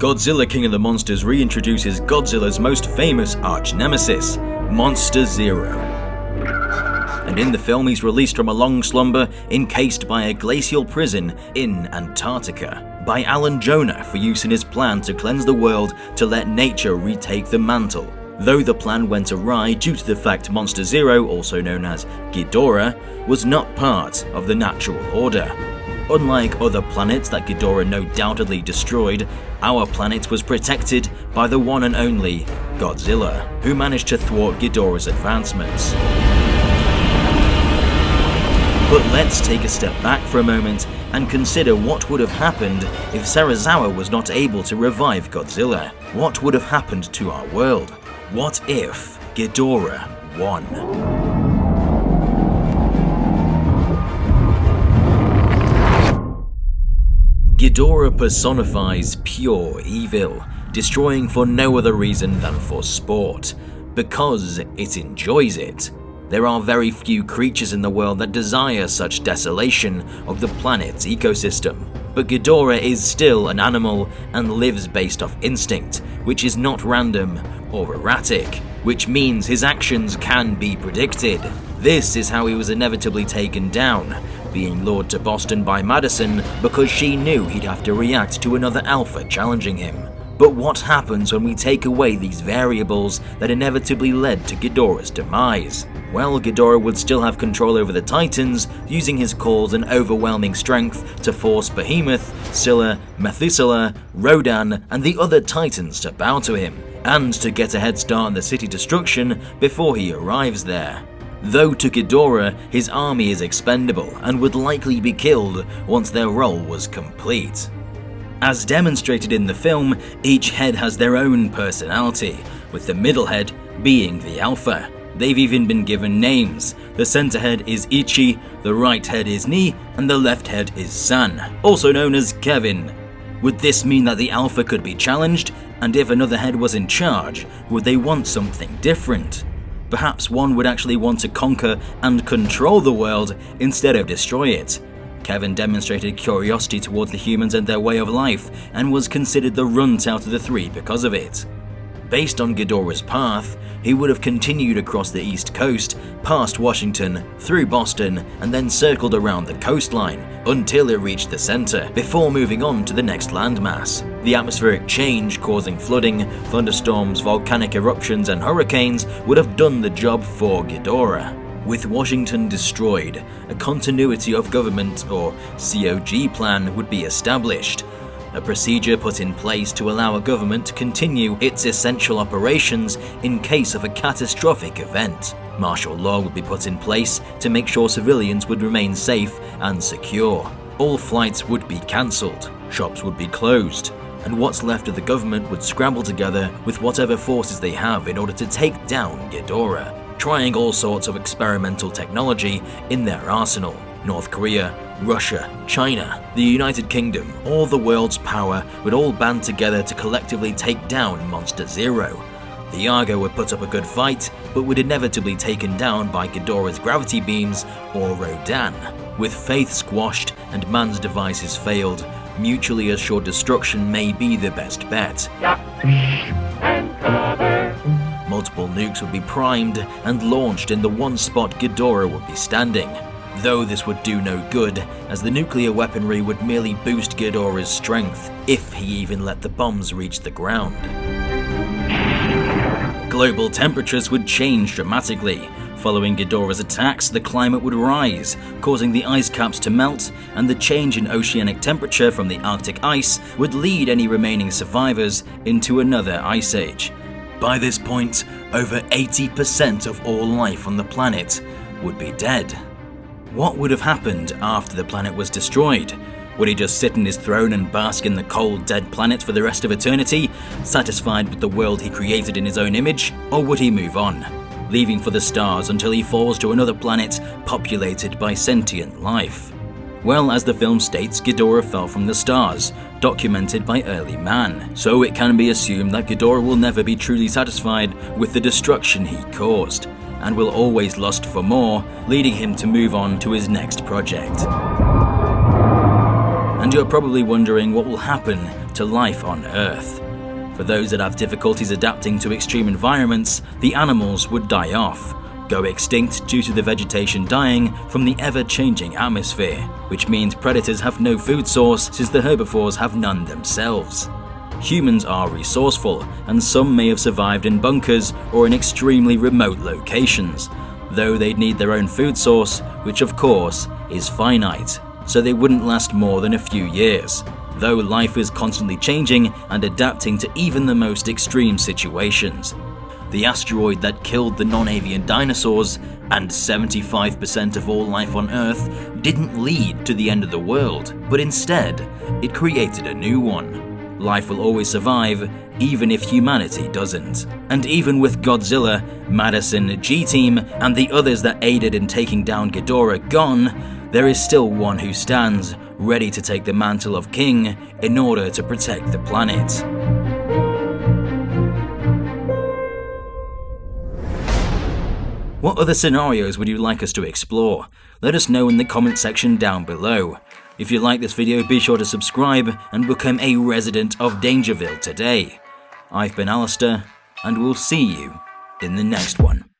Godzilla King of the Monsters reintroduces Godzilla's most famous arch-nemesis, Monster Zero. And in the film he's released from a long slumber encased by a glacial prison in Antarctica by Alan Jonah for use in his plan to cleanse the world to let nature retake the mantle. Though the plan went awry due to the fact Monster Zero, also known as Ghidorah, was not part of the natural order. Unlike other planets that Ghidorah no doubtedly destroyed, our planet was protected by the one and only Godzilla, who managed to thwart Ghidorah's advancements. But let's take a step back for a moment and consider what would have happened if Serizawa was not able to revive Godzilla. What would have happened to our world? What if Ghidorah won? Ghidorah personifies pure evil, destroying for no other reason than for sport, because it enjoys it. There are very few creatures in the world that desire such desolation of the planet's ecosystem. But Ghidorah is still an animal and lives based off instinct, which is not random or erratic, which means his actions can be predicted. This is how he was inevitably taken down, being lured to Boston by Madison because she knew he'd have to react to another alpha challenging him. But what happens when we take away these variables that inevitably led to Ghidorah's demise? Well, Ghidorah would still have control over the Titans, using his claws and overwhelming strength to force Behemoth, Scylla, Methuselah, Rodan, and the other Titans to bow to him, and to get a head start on the city destruction before he arrives there. Though to Ghidorah, his army is expendable and would likely be killed once their role was complete. As demonstrated in the film, each head has their own personality, with the middle head being the alpha. They've even been given names. The center head is Ichi, the right head is Ni, and the left head is San, also known as Kevin. Would this mean that the alpha could be challenged? And if another head was in charge, would they want something different? Perhaps one would actually want to conquer and control the world instead of destroy it. Kevin demonstrated curiosity towards the humans and their way of life, and was considered the runt out of the three because of it. Based on Ghidorah's path, he would have continued across the east coast, past Washington, through Boston, and then circled around the coastline until it reached the center, before moving on to the next landmass. The atmospheric change causing flooding, thunderstorms, volcanic eruptions, and hurricanes would have done the job for Ghidorah. With Washington destroyed, a continuity of government, or COG plan, would be established. A procedure put in place to allow a government to continue its essential operations in case of a catastrophic event. Martial law would be put in place to make sure civilians would remain safe and secure. All flights would be cancelled, shops would be closed, and what's left of the government would scramble together with whatever forces they have in order to take down Ghidorah, trying all sorts of experimental technology in their arsenal. North Korea, Russia, China, the United Kingdom, all the world's power would all band together to collectively take down Monster Zero. The Argo would put up a good fight, but would inevitably taken down by Ghidorah's gravity beams or Rodan. With faith squashed and man's devices failed, mutually assured destruction may be the best bet. Multiple nukes would be primed and launched in the one spot Ghidorah would be standing. Though this would do no good, as the nuclear weaponry would merely boost Ghidorah's strength, if he even let the bombs reach the ground. Global temperatures would change dramatically. Following Ghidorah's attacks, the climate would rise, causing the ice caps to melt, and the change in oceanic temperature from the Arctic ice would lead any remaining survivors into another ice age. By this point, over 80% of all life on the planet would be dead. What would have happened after the planet was destroyed? Would he just sit on his throne and bask in the cold, dead planet for the rest of eternity, satisfied with the world he created in his own image? Or would he move on, leaving for the stars until he falls to another planet populated by sentient life? Well, as the film states, Ghidorah fell from the stars, documented by early man, so it can be assumed that Ghidorah will never be truly satisfied with the destruction he caused, and will always lust for more, leading him to move on to his next project. And you're probably wondering what will happen to life on Earth. For those that have difficulties adapting to extreme environments, the animals would die off, go extinct due to the vegetation dying from the ever-changing atmosphere, which means predators have no food source since the herbivores have none themselves. Humans are resourceful, and some may have survived in bunkers or in extremely remote locations, though they'd need their own food source, which of course is finite, so they wouldn't last more than a few years, though life is constantly changing and adapting to even the most extreme situations. The asteroid that killed the non-avian dinosaurs and 75% of all life on Earth didn't lead to the end of the world, but instead, it created a new one. Life will always survive, even if humanity doesn't. And even with Godzilla, Madison, G-Team, and the others that aided in taking down Ghidorah gone, there is still one who stands, ready to take the mantle of king in order to protect the planet. What other scenarios would you like us to explore? Let us know in the comment section down below. If you like this video, be sure to subscribe and become a resident of Dangerville today. I've been Alistair, and we'll see you in the next one.